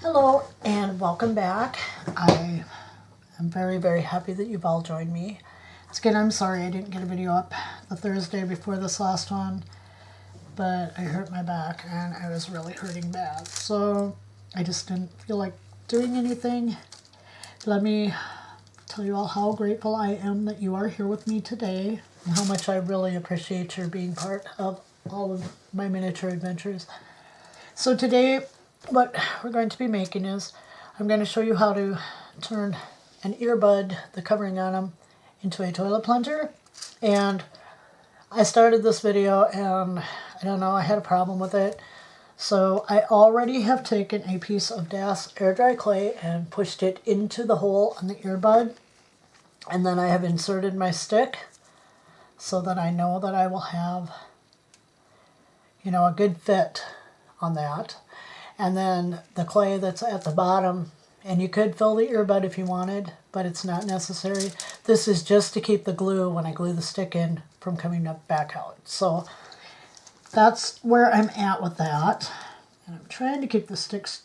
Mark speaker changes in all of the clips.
Speaker 1: Hello and welcome back. I am very, very happy that you've all joined me. Again, I'm sorry I didn't get a video up the Thursday before this last one, but I hurt my back and I was really hurting bad. So I just didn't feel like doing anything. Let me tell you all how grateful I am that you are here with me today and how much I really appreciate your being part of all of my miniature adventures. So today, what we're going to be making is I'm going to show you how to turn an earbud, the covering on them, into a toilet plunger. And I started this video and I don't know, I had a problem with it. So I already have taken a piece of DAS air dry clay and pushed it into the hole on the earbud. And then I have inserted my stick so that I know that I will have, a good fit on that. And then the clay that's at the bottom, and you could fill the earbud if you wanted, but it's not necessary. This is just to keep the glue, when I glue the stick in, from coming back out. So that's where I'm at with that. And I'm trying to keep the sticks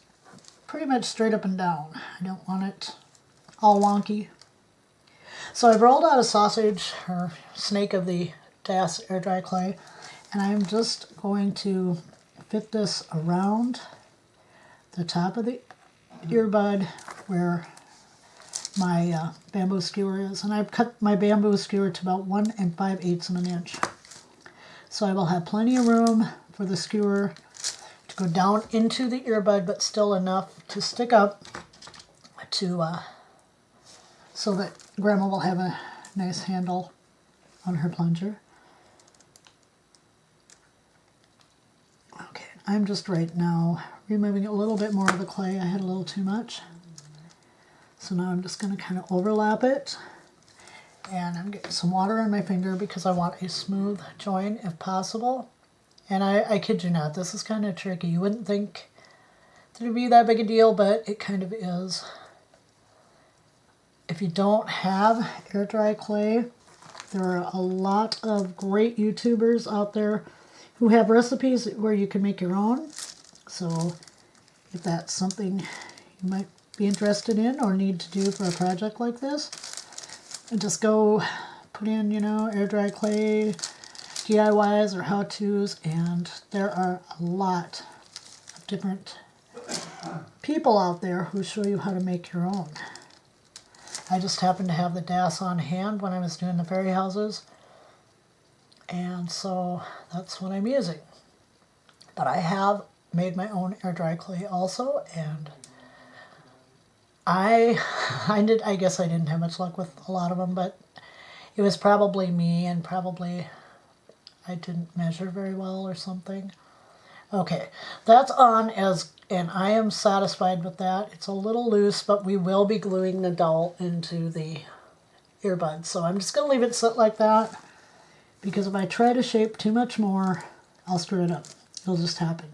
Speaker 1: pretty much straight up and down. I don't want it all wonky. So I've rolled out a sausage or snake of the DAS air dry clay, and I'm just going to fit this around the top of the earbud where my bamboo skewer is. And I've cut my bamboo skewer to about 1 5/8 of an inch. So I will have plenty of room for the skewer to go down into the earbud, but still enough to stick up to so that Grandma will have a nice handle on her plunger. Okay, I'm just right now removing a little bit more of the clay. I had a little too much. So now I'm just going to kind of overlap it. And I'm getting some water on my finger because I want a smooth join if possible. And I kid you not, this is kind of tricky. You wouldn't think that it'd be that big a deal, but it kind of is. If you don't have air dry clay, there are a lot of great YouTubers out there who have recipes where you can make your own. So if that's something you might be interested in or need to do for a project like this, and just go put in, air dry clay DIYs or how-tos, and there are a lot of different people out there who show you how to make your own. I just happened to have the DAS on hand when I was doing the fairy houses, and so that's what I'm using. But I have made my own air dry clay also, and I guess I didn't have much luck with a lot of them, but it was probably me, and probably I didn't measure very well or something. Okay, that's on and I am satisfied with that. It's a little loose, but we will be gluing the dowel into the earbud. So I'm just going to leave it sit like that, because if I try to shape too much more, I'll screw it up. It'll just happen.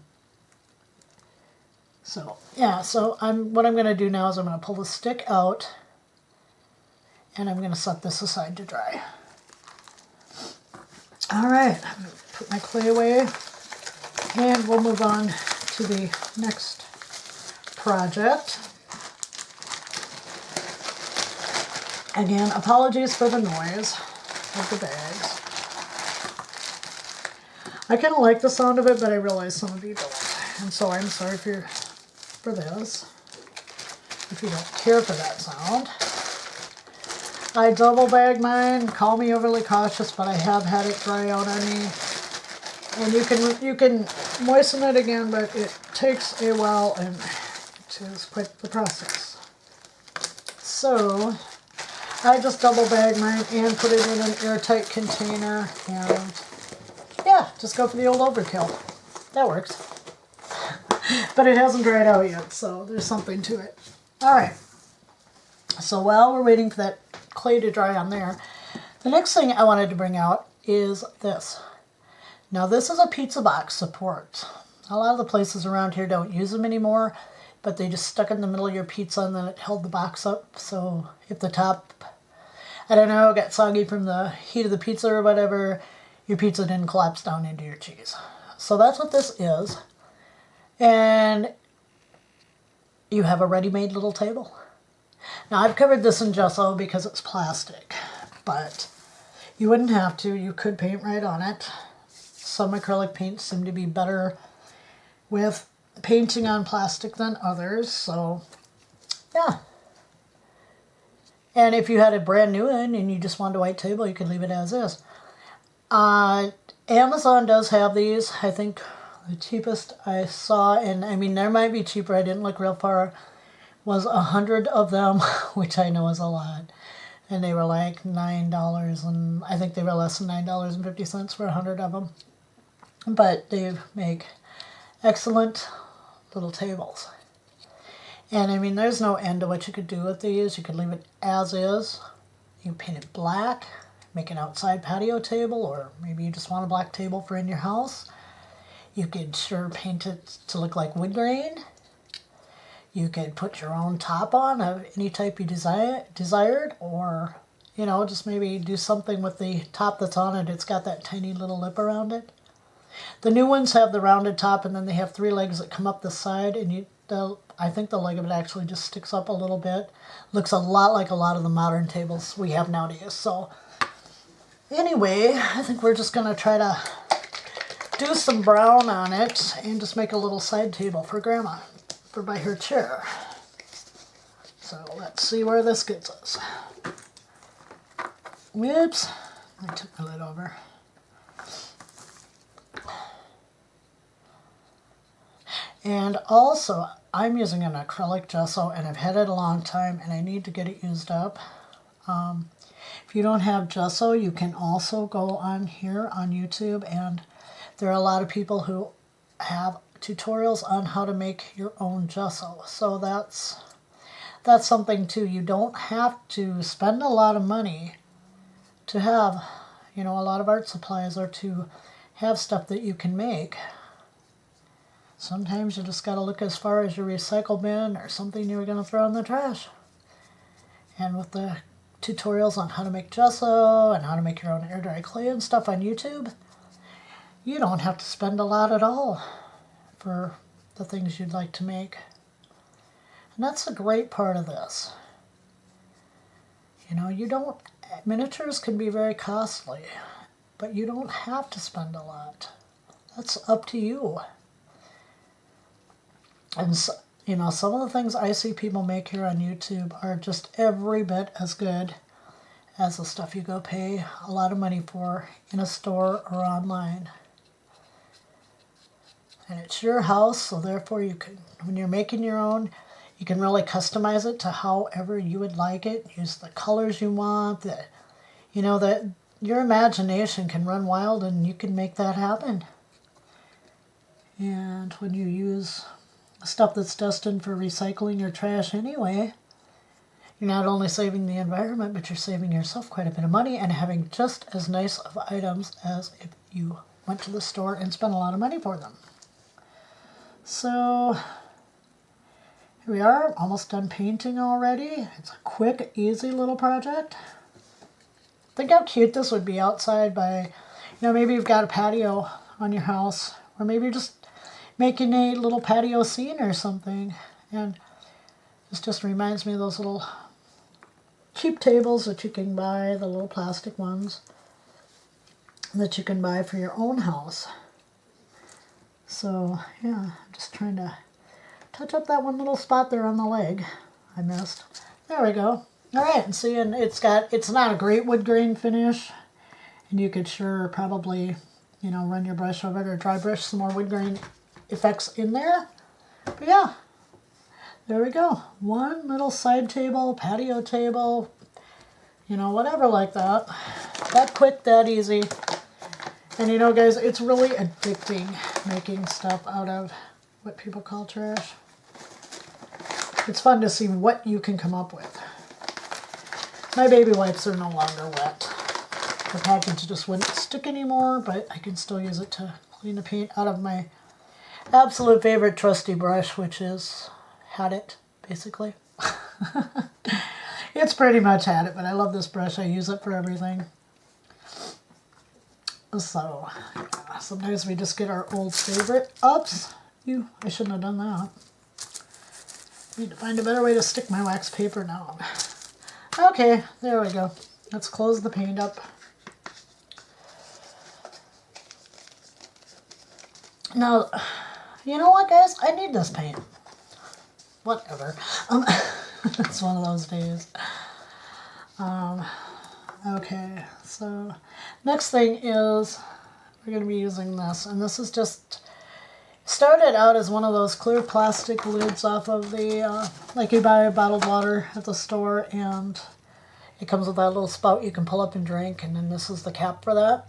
Speaker 1: So yeah, so what I'm going to do now is I'm going to pull the stick out, and I'm going to set this aside to dry. All right, I'm going to put my clay away, and we'll move on to the next project. Again, apologies for the noise of the bags. I kind of like the sound of it, but I realize some of you don't. And so I'm sorry for this, if you don't care for that sound. I double bag mine. Call me overly cautious, but I have had it dry out on me. And you can moisten it again, but it takes a while, and it is quite the process. So I just double bag mine and put it in an airtight container, and yeah, just go for the old overkill. That works. But it hasn't dried out yet, so there's something to it. All right. So while we're waiting for that clay to dry on there, the next thing I wanted to bring out is this. Now this is a pizza box support. A lot of the places around here don't use them anymore, but they just stuck it in the middle of your pizza and then it held the box up. So if the top, I don't know, got soggy from the heat of the pizza or whatever, your pizza didn't collapse down into your cheese. So that's what this is. And you have a ready-made little table. Now I've covered this in gesso because it's plastic, but you wouldn't have to. You could paint right on it. Some acrylic paints seem to be better with painting on plastic than others, so yeah. And if you had a brand new one and you just wanted a white table, you could leave it as is. Amazon does have these. I think the cheapest I saw, and I mean, there might be cheaper, I didn't look real far, was 100 of them, which I know is a lot. And they were like $9, and I think they were less than $9.50 for 100 of them. But they make excellent little tables. And I mean, there's no end to what you could do with these. You could leave it as is. You can paint it black, make an outside patio table, or maybe you just want a black table for in your house. You could sure paint it to look like wood grain. You could put your own top on of any type you desired, or, you know, just maybe do something with the top that's on it. It's got that tiny little lip around it. The new ones have the rounded top, and then they have 3 legs that come up the side, and I think the leg of it actually just sticks up a little bit. Looks a lot like a lot of the modern tables we have nowadays. So anyway, I think we're just going to try to do some brown on it and just make a little side table for Grandma for by her chair. So let's see where this gets us. Whoops, I took my lid over. And also, I'm using an acrylic gesso, and I've had it a long time, and I need to get it used up. If you don't have gesso, you can also go on here on YouTube, and there are a lot of people who have tutorials on how to make your own gesso. So that's something too. You don't have to spend a lot of money to have, you know, a lot of art supplies, or to have stuff that you can make. Sometimes you just got to look as far as your recycle bin or something you were going to throw in the trash. And with the tutorials on how to make gesso and how to make your own air dry clay and stuff on YouTube, you don't have to spend a lot at all for the things you'd like to make. And that's a great part of this. You know, miniatures can be very costly, but you don't have to spend a lot. That's up to you. And, you know, some of the things I see people make here on YouTube are just every bit as good as the stuff you go pay a lot of money for in a store or online. And it's your house, so therefore you can, when you're making your own, you can really customize it to however you would like it. Use the colors you want. You know, that your imagination can run wild, and you can make that happen. And when you use stuff that's destined for recycling or trash anyway, you're not only saving the environment, but you're saving yourself quite a bit of money and having just as nice of items as if you went to the store and spent a lot of money for them. So here we are, almost done painting already. It's a quick, easy little project. Think how cute this would be outside by, you know, maybe you've got a patio on your house, or maybe you're just making a little patio scene or something. And this just reminds me of those little cheap tables that you can buy, the little plastic ones that you can buy for your own house. So yeah, I'm just trying to touch up that one little spot there on the leg I missed. There we go. All right, and see, and it's not a great wood grain finish, and you could sure probably, you know, run your brush over it or dry brush some more wood grain effects in there. But yeah, there we go. One little side table, patio table, you know, whatever like that. That quick, that easy. And you know, guys, it's really addicting making stuff out of what people call trash. It's fun to see what you can come up with. My baby wipes are no longer wet. The package just wouldn't stick anymore, but I can still use it to clean the paint out of my absolute favorite trusty brush, which is Had It, basically. It's pretty much Had It, but I love this brush. I use it for everything. So, yeah, sometimes we just get our old favorite. Oops, I shouldn't have done that. Need to find a better way to stick my wax paper down. Okay, there we go. Let's close the paint up. Now, you know what, guys? I need this paint. Whatever. It's one of those days. Okay, so next thing is we're going to be using this, and this is just started out as one of those clear plastic lids off of the like you buy bottled water at the store, and it comes with that little spout you can pull up and drink, and then this is the cap for that.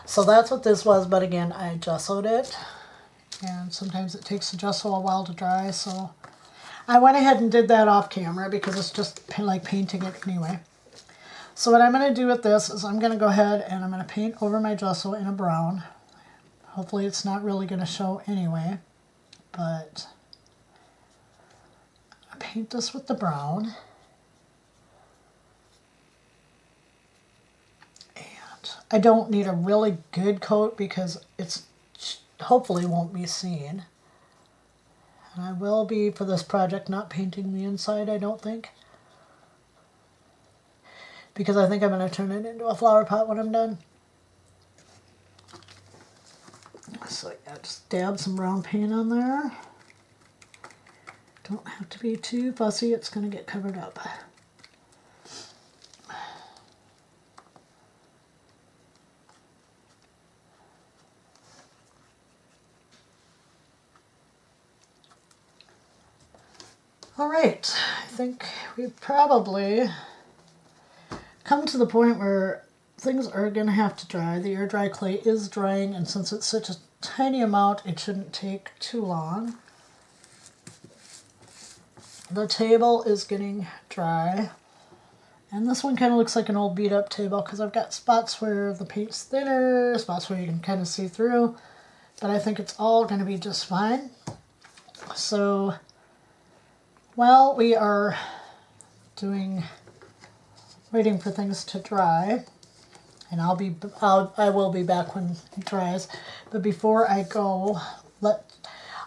Speaker 1: So that's what this was, but again, I gessoed it, and sometimes it takes the gesso a while to dry, so I went ahead and did that off camera because it's just like painting it anyway. So what I'm going to do with this is I'm going to go ahead and I'm going to paint over my gesso in a brown. Hopefully it's not really going to show anyway, but I paint this with the brown. And I don't need a really good coat because it's hopefully won't be seen. And I will be, for this project, not painting the inside, I don't think. Because I think I'm going to turn it into a flower pot when I'm done. So yeah, just dab some brown paint on there. Don't have to be too fussy, it's going to get covered up. Alright, I think we've probably come to the point where things are going to have to dry. The air dry clay is drying, and since it's such a tiny amount, it shouldn't take too long. The table is getting dry, and this one kind of looks like an old beat up table because I've got spots where the paint's thinner, spots where you can kind of see through, but I think it's all going to be just fine. So while we are waiting for things to dry, and I will be back when it dries. But before I go,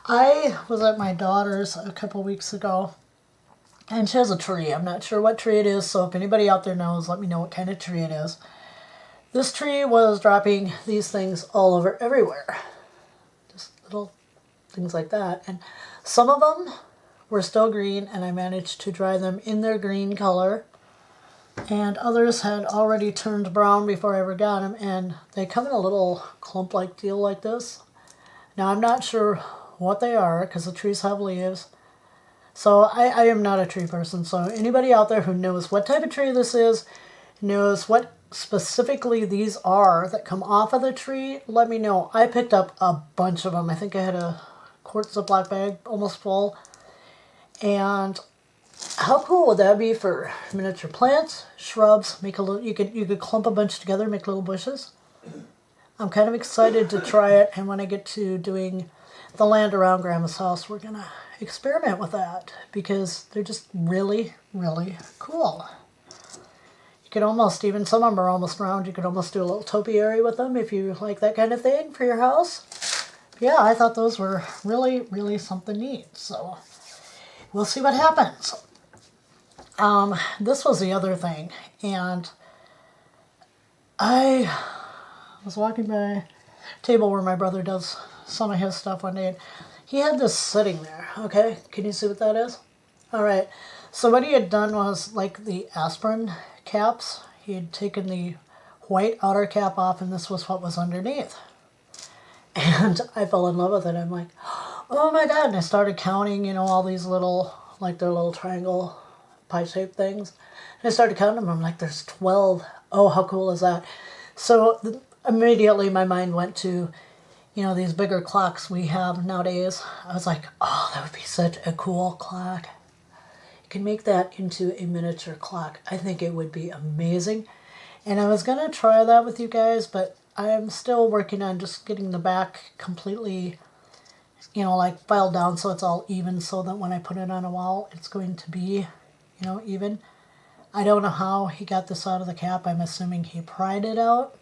Speaker 1: I was at my daughter's a couple weeks ago, and she has a tree. I'm not sure what tree it is, so if anybody out there knows, let me know what kind of tree it is. This tree was dropping these things all over everywhere. Just little things like that. And some of them were still green, and I managed to dry them in their green color. And others had already turned brown before I ever got them, and they come in a little clump-like deal like this. Now I'm not sure what they are because the trees have leaves. So I am not a tree person, so anybody out there who knows what type of tree this is, knows what specifically these are that come off of the tree, let me know. I picked up a bunch of them. I think I had a quart Ziploc bag almost full. And how cool would that be for miniature plants, shrubs? Make a little. You could clump a bunch together, make little bushes. I'm kind of excited to try it, and when I get to doing the land around Grandma's house, we're gonna experiment with that because they're just really, really cool. You could almost even some of them are almost round. You could almost do a little topiary with them if you like that kind of thing for your house. Yeah, I thought those were really, really something neat. So we'll see what happens. This was the other thing, and I was walking by a table where my brother does some of his stuff one day, and he had this sitting there, okay? Can you see what that is? All right, so what he had done was, like the aspirin caps, he had taken the white outer cap off, and this was what was underneath. And I fell in love with it. I'm like, oh my God, and I started counting, all these little, like their little triangle pie-shaped things. And I started counting them. I'm like, there's 12. Oh, how cool is that? So immediately my mind went to, these bigger clocks we have nowadays. I was like, oh, that would be such a cool clock. You can make that into a miniature clock. I think it would be amazing. And I was going to try that with you guys, but I'm still working on just getting the back completely, like filed down so it's all even so that when I put it on a wall, it's going to be even. I don't know how he got this out of the cap. I'm assuming he pried it out.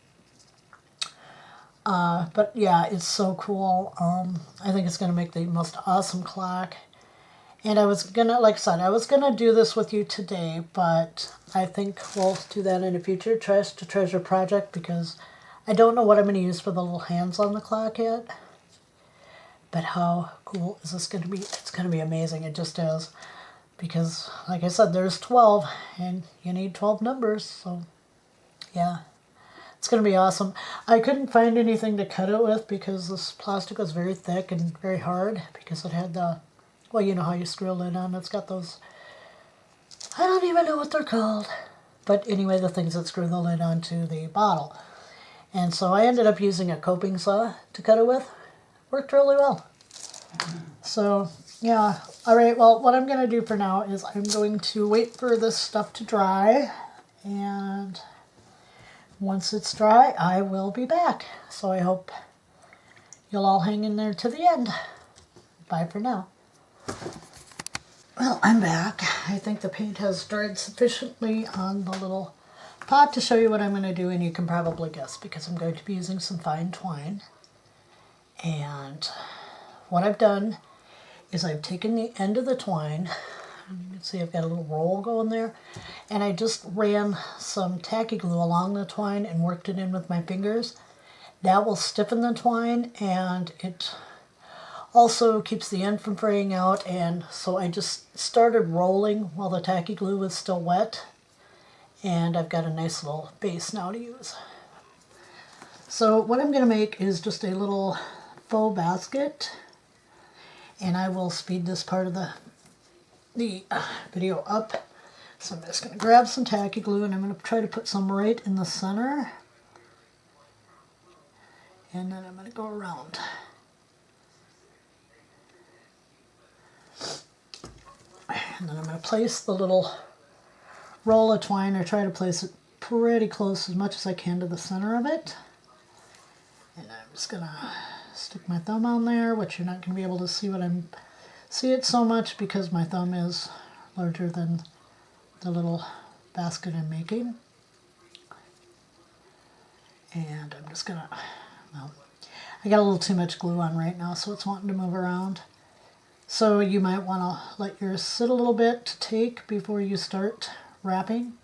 Speaker 1: But yeah, it's so cool. I think it's going to make the most awesome clock. And I was gonna, like I said, I was gonna do this with you today, but I think we'll do that in a future Trash to Treasure project because I don't know what I'm gonna use for the little hands on the clock yet. But how cool is this gonna be? It's gonna be amazing. It just is. Because, like I said, there's 12, and you need 12 numbers, so yeah. It's going to be awesome. I couldn't find anything to cut it with because this plastic was very thick and very hard because it had the, well, you know how you screw a lid on. It's got those, I don't even know what they're called. But anyway, the things that screw the lid onto the bottle. And so I ended up using a coping saw to cut it with. Worked really well. So, yeah. All right, well, what I'm going to do for now is I'm going to wait for this stuff to dry. And once it's dry, I will be back. So I hope you'll all hang in there to the end. Bye for now. Well, I'm back. I think the paint has dried sufficiently on the little pot to show you what I'm going to do, and you can probably guess because I'm going to be using some fine twine. And what I've done is I've taken the end of the twine, and you can see I've got a little roll going there, and I just ran some tacky glue along the twine and worked it in with my fingers. That will stiffen the twine, and it also keeps the end from fraying out. And so I just started rolling while the tacky glue was still wet, and I've got a nice little base now to use. So what I'm going to make is just a little faux basket, and I will speed this part of the video up. So I'm just going to grab some tacky glue, and I'm going to try to put some right in the center, and then I'm going to go around. And then I'm going to place the little roll of twine, or try to place it pretty close as much as I can to the center of it. And I'm just going to stick my thumb on there, which you're not going to be able to see it so much because my thumb is larger than the little basket I'm making. And I'm just going to, well, I got a little too much glue on right now, so it's wanting to move around. So you might want to let yours sit a little bit to take before you start wrapping.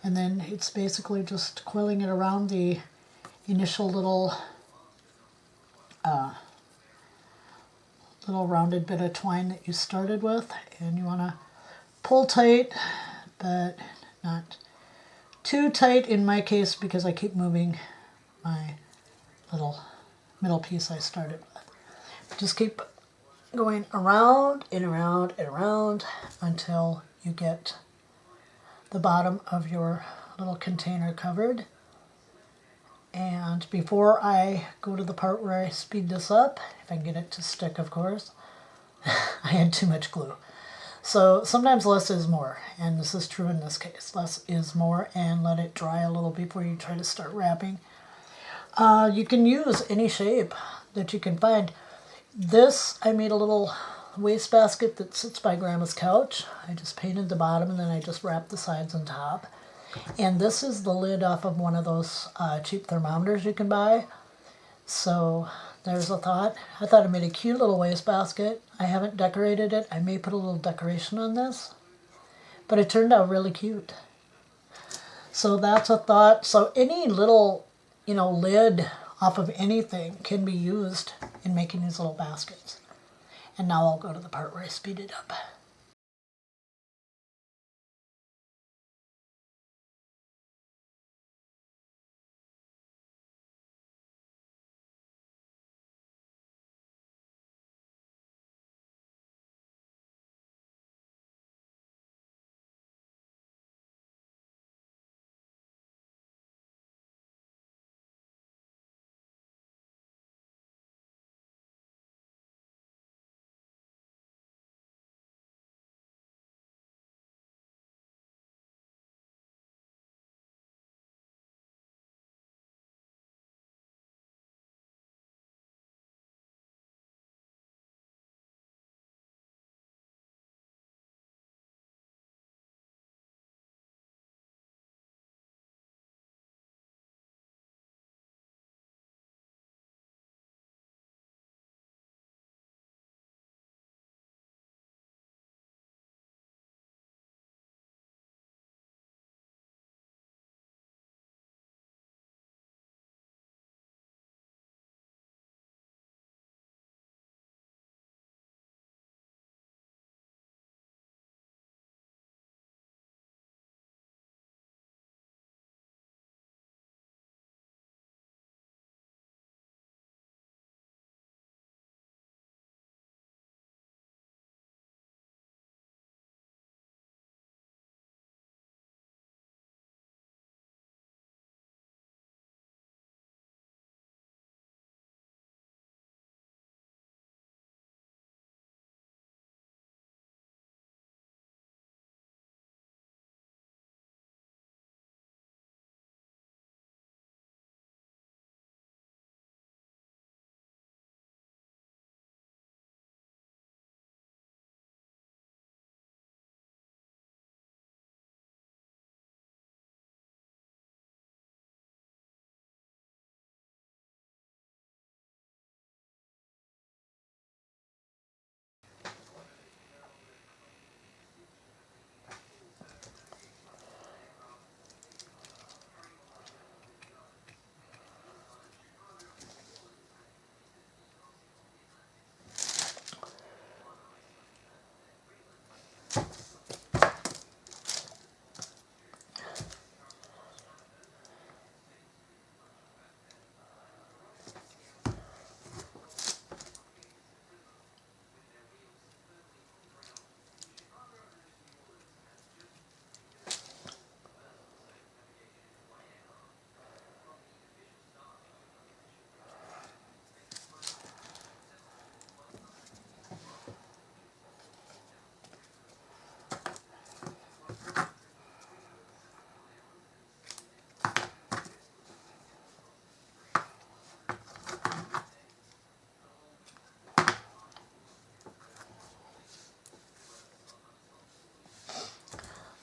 Speaker 1: And then it's basically just coiling it around the initial little rounded bit of twine that you started with. And you want to pull tight, but not too tight in my case because I keep moving my little middle piece I started with. Just keep going around and around and around until you get the bottom of your little container covered. And before I go to the part where I speed this up, if I can get it to stick, of course, I had too much glue. So sometimes less is more, and this is true in this case. Less is more, and let it dry a little before you try to start wrapping. You can use any shape that you can find. This, I made a little wastebasket that sits by Grandma's couch. I just painted the bottom, and then I just wrapped the sides and top. And this is the lid off of one of those cheap thermometers you can buy. So there's a thought. I thought I made a cute little wastebasket. I haven't decorated it. I may put a little decoration on this. But it turned out really cute. So that's a thought. So any little, lid off of anything can be used in making these little baskets. And now I'll go to the part where I speed it up.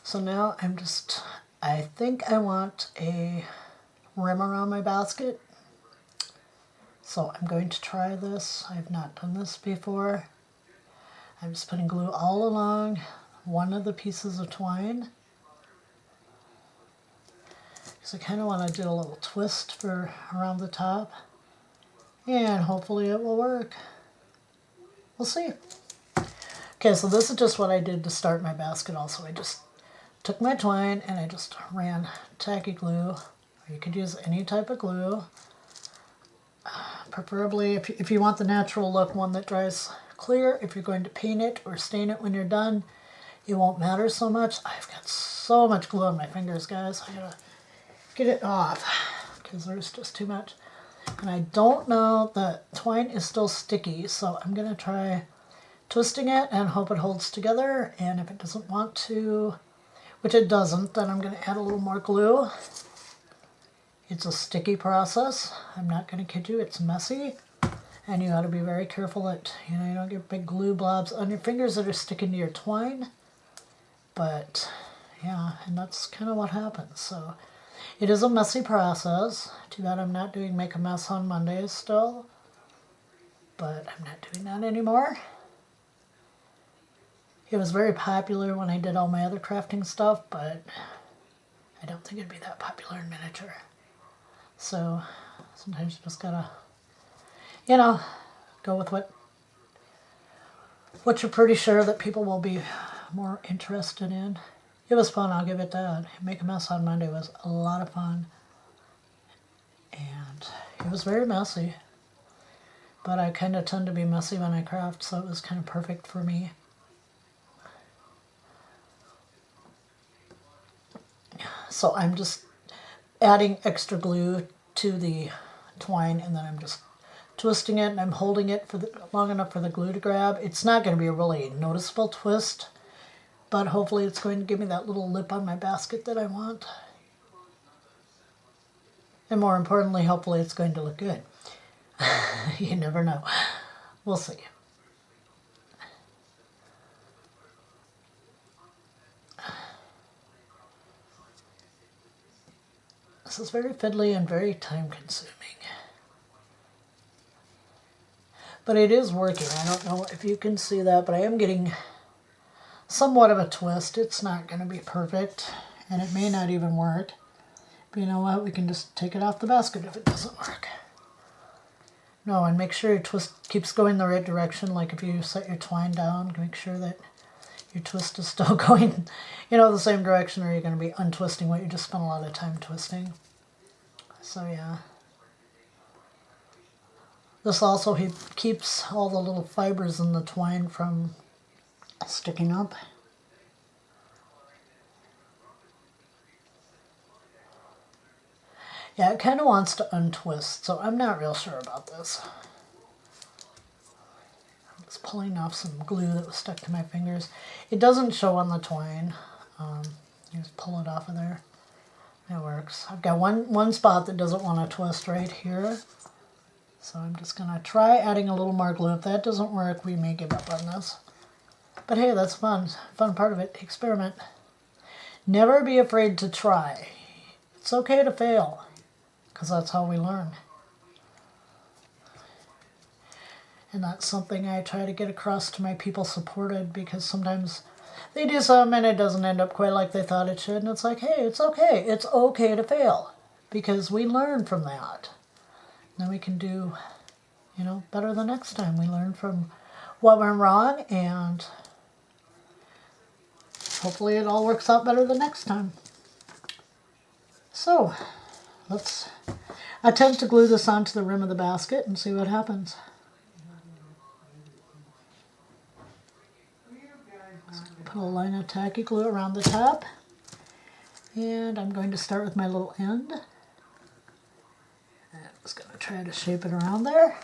Speaker 1: So now I think I want a rim around my basket. So I'm going to try this. I've not done this before. I'm just putting glue all along one of the pieces of twine. So I kind of want to do a little twist for around the top. And hopefully it will work. We'll see. Okay, so this is just what I did to start my basket also. I just took my twine and I just ran tacky glue. Or you could use any type of glue. Preferably, if you want the natural look, one that dries clear. If you're going to paint it or stain it when you're done, it won't matter so much. I've got so much glue on my fingers, guys. I gotta get it off because there's just too much. And I don't know, the twine is still sticky, so I'm gonna try twisting it and hope it holds together. And if it doesn't want to, which it doesn't, then I'm gonna add a little more glue. It's a sticky process. I'm not gonna kid you, it's messy. And you gotta be very careful that you don't get big glue blobs on your fingers that are sticking to your twine. But yeah, and that's kind of what happens. So it is a messy process. Too bad I'm not doing Make a Mess on Mondays still. But I'm not doing that anymore. It was very popular when I did all my other crafting stuff, but I don't think it'd be that popular in miniature. So sometimes you just gotta, go with what you're pretty sure that people will be more interested in. It was fun, I'll give it that. Make a Mess on Monday was a lot of fun. And it was very messy. But I kind of tend to be messy when I craft, so it was kind of perfect for me. So I'm just adding extra glue to the twine, and then I'm just twisting it, and I'm holding it for long enough for the glue to grab. It's not going to be a really noticeable twist, but hopefully it's going to give me that little lip on my basket that I want. And more importantly, hopefully it's going to look good. You never know. We'll see. This is very fiddly and very time consuming. But it is working. I don't know if you can see that, but I am getting somewhat of a twist. It's not going to be perfect, and it may not even work. But you know what? We can just take it off the basket if it doesn't work. No, and make sure your twist keeps going the right direction. Like if you set your twine down, make sure that your twist is still going, the same direction, or you're going to be untwisting what you just spent a lot of time twisting. So yeah. This also keeps all the little fibers in the twine from sticking up. Yeah, it kind of wants to untwist, so I'm not real sure about this. I'm just pulling off some glue that was stuck to my fingers. It doesn't show on the twine. You just pull it off of there. It works. I've got one spot that doesn't want to twist right here. So I'm just going to try adding a little more glue. If that doesn't work, we may give up on this. But hey, that's fun. Fun part of it. Experiment. Never be afraid to try. It's okay to fail, because that's how we learn. And that's something I try to get across to my people supported, because sometimes they do something and it doesn't end up quite like they thought it should. And it's like, hey, it's okay. It's okay to fail, because we learn from that. Then we can do, better the next time. We learn from what went wrong, and hopefully it all works out better the next time. So, let's attempt to glue this onto the rim of the basket and see what happens. Put a line of tacky glue around the top, and I'm going to start with my little end. I'm just going to try to shape it around there.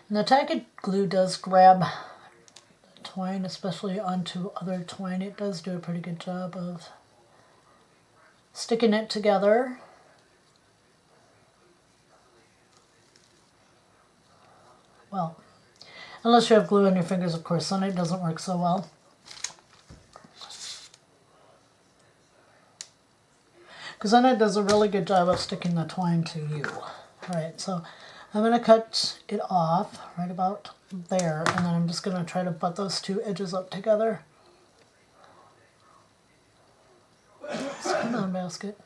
Speaker 1: And the tacky glue does grab twine, especially onto other twine. It does do a pretty good job of sticking it together. Well, unless you have glue on your fingers, of course, then it doesn't work so well. Because then it does a really good job of sticking the twine to you. Alright, so I'm going to cut it off right about there, and then I'm just going to try to butt those two edges up together. Oops, come on, basket.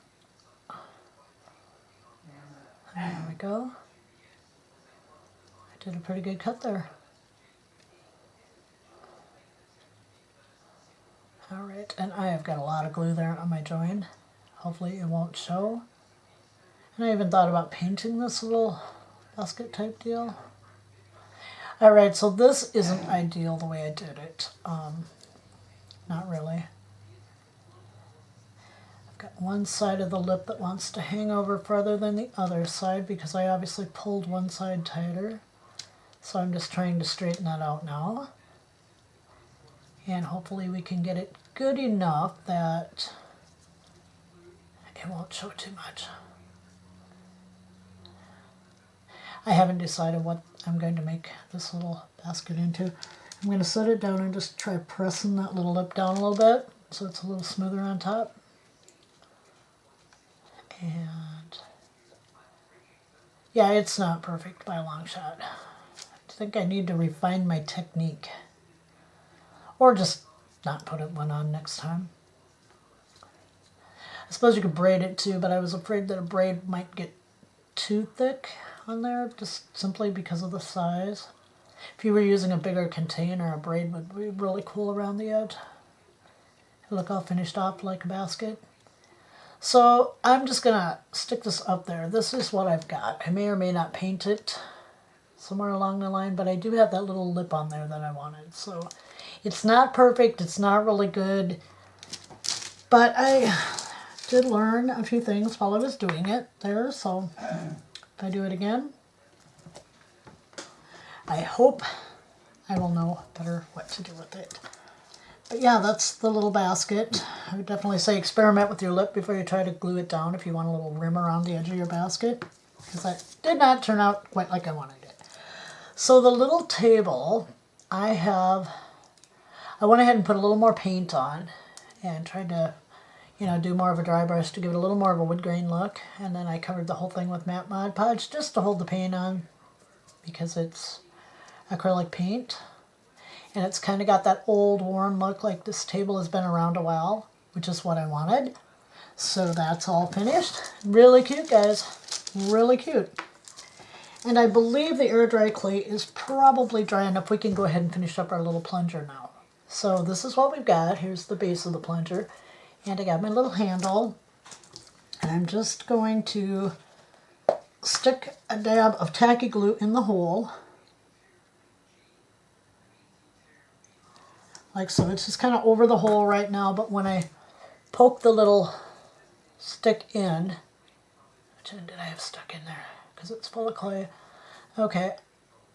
Speaker 1: There we go. I did a pretty good cut there. Alright, and I have got a lot of glue there on my join. Hopefully it won't show. And I even thought about painting this little basket type deal. Alright, so this isn't ideal the way I did it. Not really. I've got one side of the lip that wants to hang over further than the other side because I obviously pulled one side tighter. So I'm just trying to straighten that out now. And hopefully we can get it good enough that it won't show too much. I haven't decided what I'm going to make this little basket into. I'm going to set it down and just try pressing that little lip down a little bit so it's a little smoother on top. And yeah, it's not perfect by a long shot. I think I need to refine my technique. Or just not put one on next time. I suppose you could braid it too, but I was afraid that a braid might get too thick on there, just simply because of the size. If you were using a bigger container, a braid would be really cool around the edge. It'll look all finished off like a basket. So I'm just going to stick this up there. This is what I've got. I may or may not paint it somewhere along the line, but I do have that little lip on there that I wanted. So it's not perfect, it's not really good, but I did learn a few things while I was doing it there, so if I do it again, I hope I will know better what to do with it. But yeah, that's the little basket. I would definitely say experiment with your lip before you try to glue it down if you want a little rim around the edge of your basket, because that did not turn out quite like I wanted it. So the little table, I went ahead and put a little more paint on and tried to, do more of a dry brush to give it a little more of a wood grain look. And then I covered the whole thing with matte Mod Podge just to hold the paint on because it's acrylic paint. And it's kind of got that old worn look like this table has been around a while, which is what I wanted. So that's all finished. Really cute, guys. Really cute. And I believe the air dry clay is probably dry enough. We can go ahead and finish up our little plunger now. So this is what we've got. Here's the base of the plunger. And I got my little handle. And I'm just going to stick a dab of tacky glue in the hole. Like so. It's just kind of over the hole right now, but when I poke the little stick in, which end did I have stuck in there? Because it's full of clay. Okay,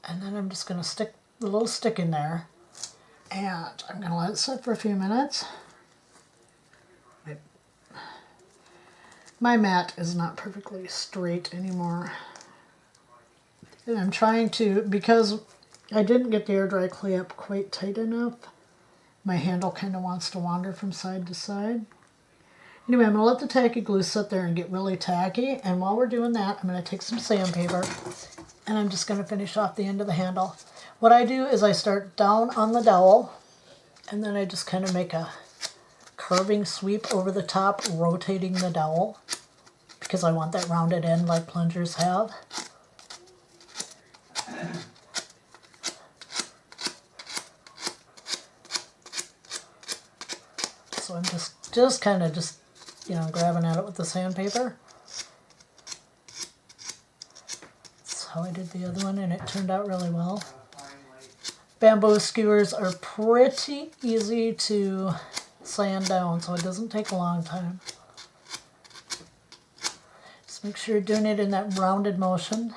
Speaker 1: and then I'm just going to stick the little stick in there, and I'm going to let it sit for a few minutes. My mat is not perfectly straight anymore. And I'm trying to, because I didn't get the air dry clay up quite tight enough, my handle kind of wants to wander from side to side. Anyway, I'm going to let the tacky glue sit there and get really tacky. And while we're doing that, I'm going to take some sandpaper and I'm just going to finish off the end of the handle. What I do is I start down on the dowel and then I just kind of make a curving sweep over the top, rotating the dowel because I want that rounded end like plungers have. So I'm just kind of grabbing at it with the sandpaper. That's how I did the other one, and it turned out really well. Bamboo skewers are pretty easy to sand down, so it doesn't take a long time. Just make sure you're doing it in that rounded motion.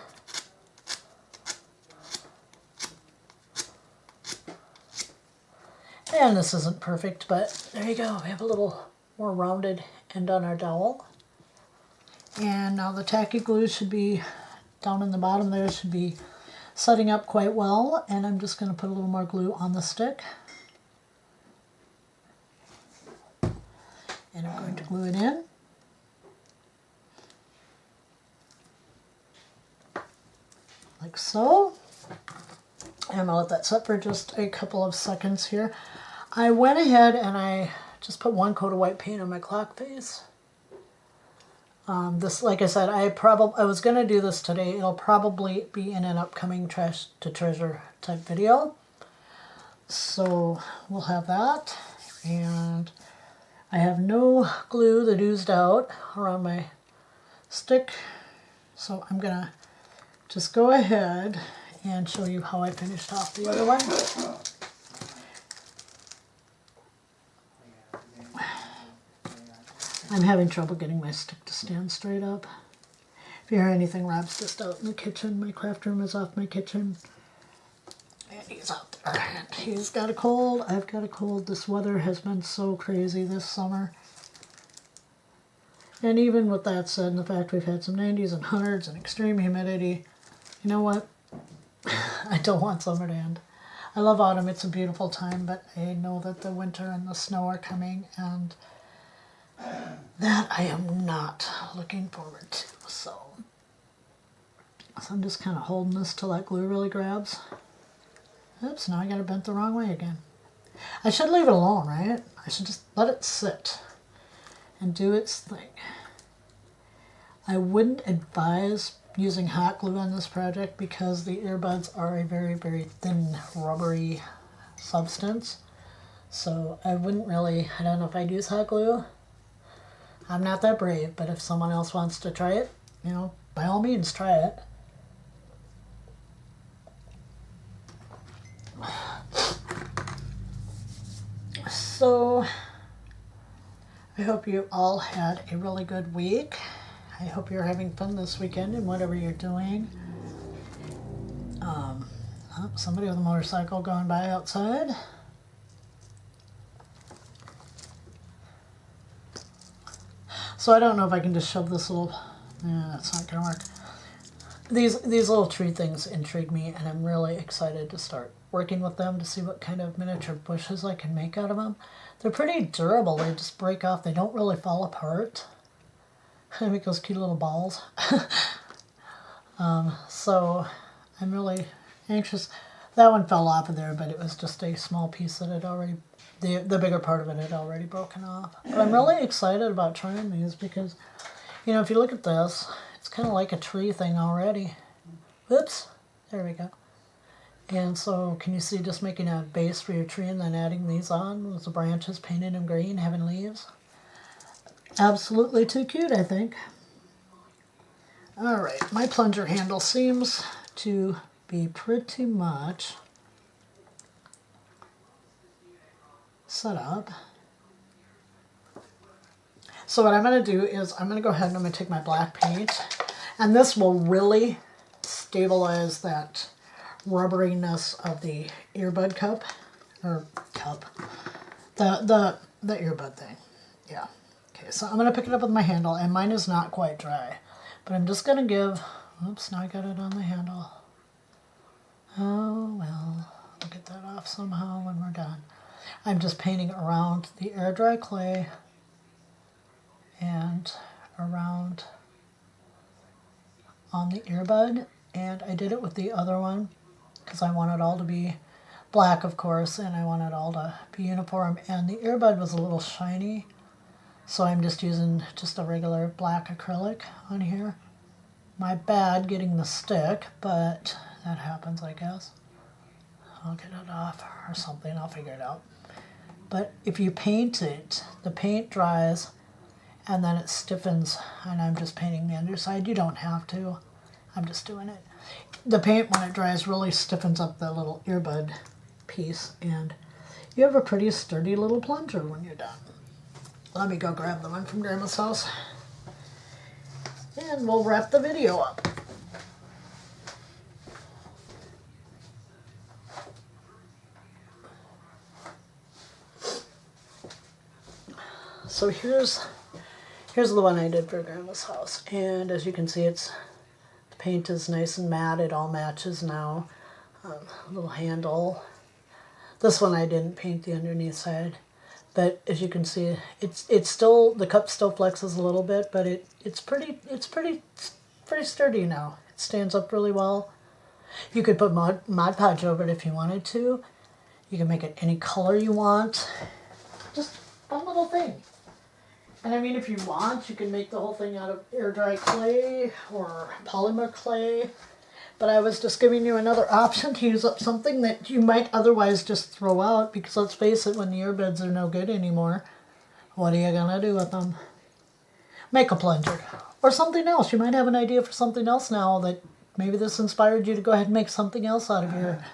Speaker 1: And this isn't perfect, but there you go. We have a little more rounded end on our dowel. And now the tacky glue should be down in the bottom there, should be setting up quite well. And I'm just going to put a little more glue on the stick. And I'm going to glue it in. Like so. And I'm going to let that set for just a couple of seconds here. I went ahead and I just put one coat of white paint on my clock face. This, like I said, I was going to do this today. It'll probably be in an upcoming Trash to Treasure type video. So we'll have that. And I have no glue that oozed out around my stick. So I'm going to just go ahead and show you how I finished off the other one. I'm having trouble getting my stick to stand straight up. If you hear anything, Rob's just out in the kitchen. My craft room is off my kitchen. And he's out there. And he's got a cold. I've got a cold. This weather has been so crazy this summer. And even with that said, and the fact we've had some 90s and 100s and extreme humidity, you know what? I don't want summer to end. I love autumn. It's a beautiful time, but I know that the winter and the snow are coming, and that I am not looking forward to. So I'm just kind of holding this till that glue really grabs. Oops, now I got it bent the wrong way again. I should leave it alone, right? I should just let it sit and do its thing. I wouldn't advise using hot glue on this project because the earbuds are a very, very thin, rubbery substance. So I wouldn't really, I don't know if I'd use hot glue. I'm not that brave, but if someone else wants to try it, you know, by all means, try it. So I hope you all had a really good week. I hope you're having fun this weekend in whatever you're doing. Oh, somebody with a motorcycle going by outside. So I don't know if I can just shove this little, that's not gonna work. These little tree things intrigue me, and I'm really excited to start working with them to see what kind of miniature bushes I can make out of them. They're pretty durable. They just break off. They don't really fall apart. I make those cute little balls. So I'm really anxious. That one fell off of there, but it was just a small piece that had already, the bigger part of it had already broken off. But I'm really excited about trying these because, you know, if you look at this, it's kind of like a tree thing already. Whoops, there we go. And so can you see just making a base for your tree and then adding these on with the branches painted in green, having leaves? Absolutely too cute, I think. All right, my plunger handle seems to be pretty much set up. So what I'm going to do is I'm going to go ahead and I'm going to take my black paint, and this will really stabilize that rubberiness of the earbud cup, or cup, the earbud thing. Yeah. Okay, so I'm going to pick it up with my handle, and mine is not quite dry, but I'm just going to give, oops, now I got it on the handle. Oh, well, I'll get that off somehow when we're done. I'm just painting around the air dry clay and around on the earbud, and I did it with the other one because I want it all to be black, of course, and I want it all to be uniform, and the earbud was a little shiny, so I'm just using just a regular black acrylic on here. My bad getting the stick, but that happens, I guess. I'll get it off or something, I'll figure it out. But if you paint it, the paint dries and then it stiffens, and I'm just painting the underside. You don't have to. I'm just doing it. The paint, when it dries, really stiffens up the little earbud piece, and you have a pretty sturdy little plunger when you're done. Let me go grab the one from Grandma's house, and we'll wrap the video up. So here's Here's the one I did for Grandma's house. And as you can see, the paint is nice and matte. It all matches now. Little handle. This one I didn't paint the underneath side. But as you can see, it's still, the cup still flexes a little bit, but it's pretty sturdy now. It stands up really well. You could put Mod Podge over it if you wanted to. You can make it any color you want. Just fun little thing. And I mean, if you want, you can make the whole thing out of air dry clay or polymer clay. But I was just giving you another option to use up something that you might otherwise just throw out, because let's face it, when the earbuds are no good anymore, what are you gonna do with them? Make a plunger or something else. You might have an idea for something else now, that maybe this inspired you to go ahead and make something else out of your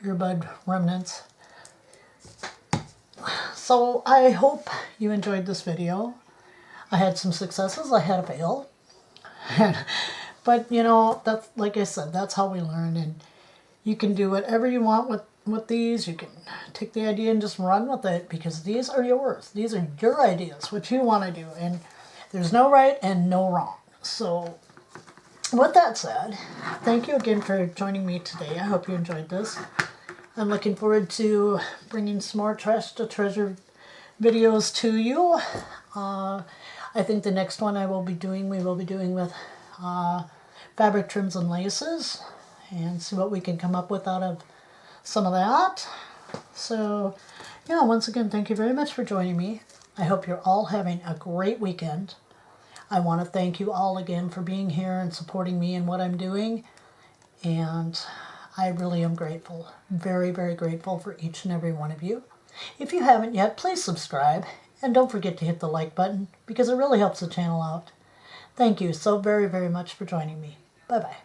Speaker 1: earbud remnants. So I hope you enjoyed this video. I had some successes, I had a fail. But you know, that's, like I said, that's how we learn. And you can do whatever you want with these. You can take the idea and just run with it, because these are yours. These are your ideas, what you want to do. And there's no right and no wrong. So with that said, thank you again for joining me today. I hope you enjoyed this. I'm looking forward to bringing some more Trash to Treasure videos to you. I think the next one we will be doing with fabric trims and laces, and see what we can come up with out of some of that. So yeah, once again, thank you very much for joining me. I hope you're all having a great weekend. I want to thank you all again for being here and supporting me in what I'm doing. And I really am grateful, very, very grateful for each and every one of you. If you haven't yet, please subscribe. And don't forget to hit the like button, because it really helps the channel out. Thank you so very, very much for joining me. Bye-bye.